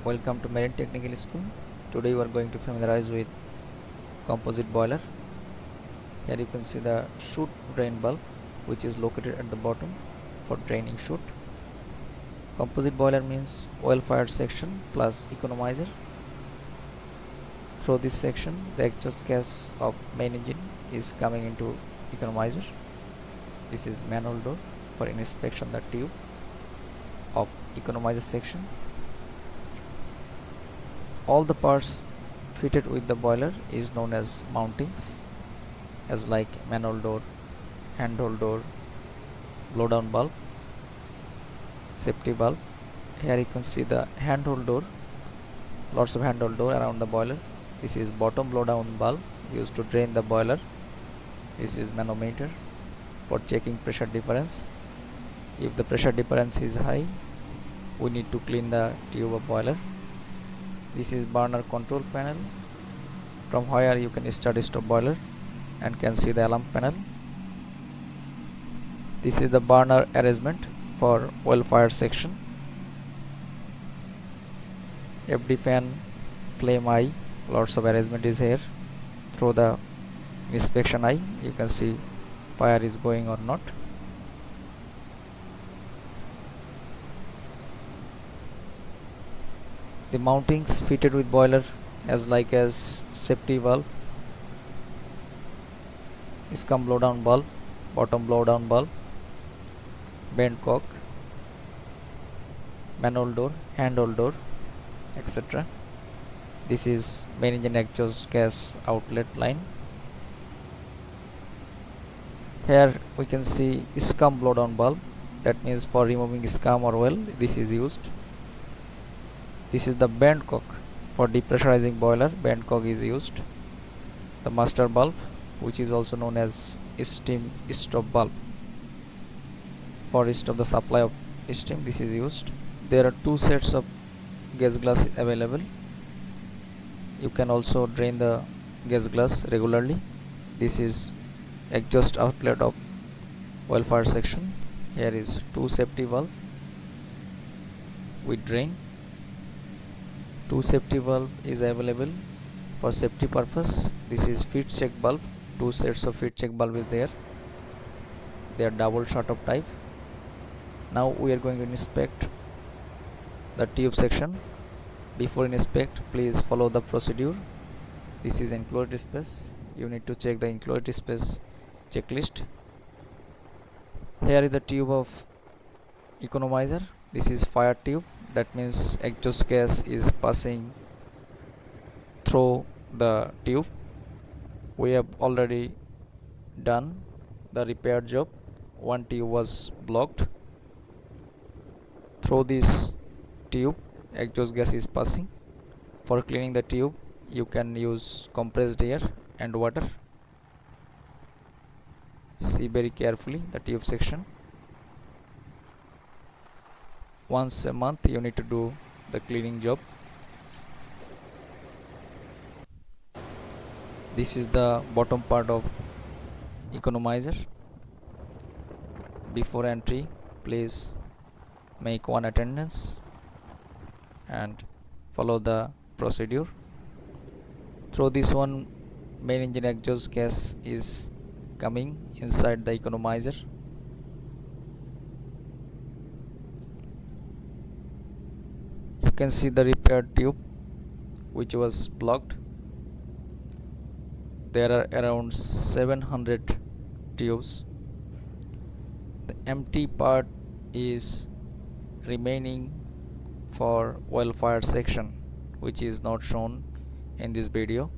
Welcome to Marine Technical School. Today we are going to familiarize with composite boiler. Here you can see the chute drain bulb which is located at the bottom for draining chute. Composite boiler means oil fired section plus economizer. Through this section the exhaust gas of main engine is coming into economizer. This is manual door for inspection the tube of economizer section. All the parts fitted with the boiler is known as mountings, as like manhole door, handhole door, blow down bulb, safety bulb. Here you can see the handhole door, lots of handhole door around the boiler. This is bottom blow down bulb used to drain the boiler. This is manometer for checking pressure difference. If the pressure difference is high, we need to clean the tube of boiler. This is burner control panel, from where you can start stop boiler and can see the alarm panel. This is the burner arrangement for oil fire section. FD fan, flame eye, lots of arrangement is here. Through the inspection eye you can see fire is going or not. The mountings fitted with boiler as safety valve, scum blow down bulb, bottom blow down bulb, bend cock, manhole door, handhole door, etc. This is main engine exhaust gas outlet line. Here we can see scum blow down bulb, that means for removing scum or oil this is used. This is the bend cock for depressurizing boiler. Bend cock is used. The master bulb, which is also known as steam stop bulb, for stop the supply of steam, this is used. There are two sets of gas glass available. You can also drain the gas glass regularly. This is exhaust outlet of oil fire section. Here is two safety valve with drain. Two safety valve is available for safety purpose. This is feed check bulb. Two sets of feed check bulb is there. They are double shot of type. Now we are going to inspect the tube section. Before inspect, please follow the procedure. This is enclosed space. You need to check the enclosed space checklist. Here is the tube of economizer. This is fire tube, that means exhaust gas is passing through the tube. We have already done the repair job. One tube was blocked. Through this tube exhaust gas is passing. For cleaning the tube you can use compressed air and water. See very carefully the tube section. Once a month you need to do the cleaning job. This is the bottom part of economizer. Before entry, please make one attendance and follow the procedure. Through this one, main engine exhaust gas is coming inside the economizer. You can see the repaired tube which was blocked. There are around 700 tubes. The empty part is remaining for oil fire section, which is not shown in this video.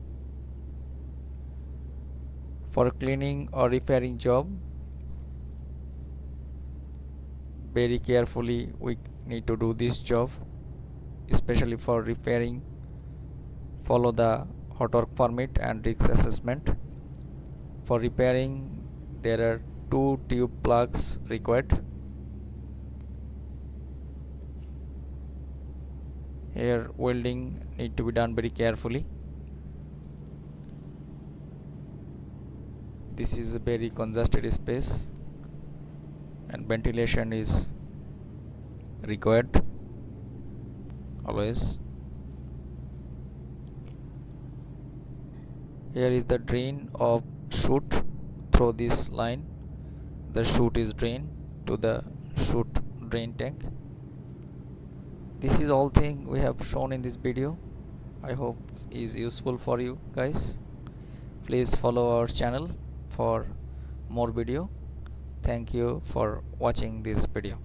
For cleaning or repairing job, very carefully we need to do this job. Especially for repairing, follow the hot work permit and risk assessment. For repairing, there are two tube plugs required. Here welding need to be done very carefully. This is a very congested space and ventilation is required always. Here is the drain of chute. Through this line the chute is drained to the chute drain tank. This is all thing we have shown in this video. I hope is useful for you guys. Please follow our channel for more video. Thank you for watching this video.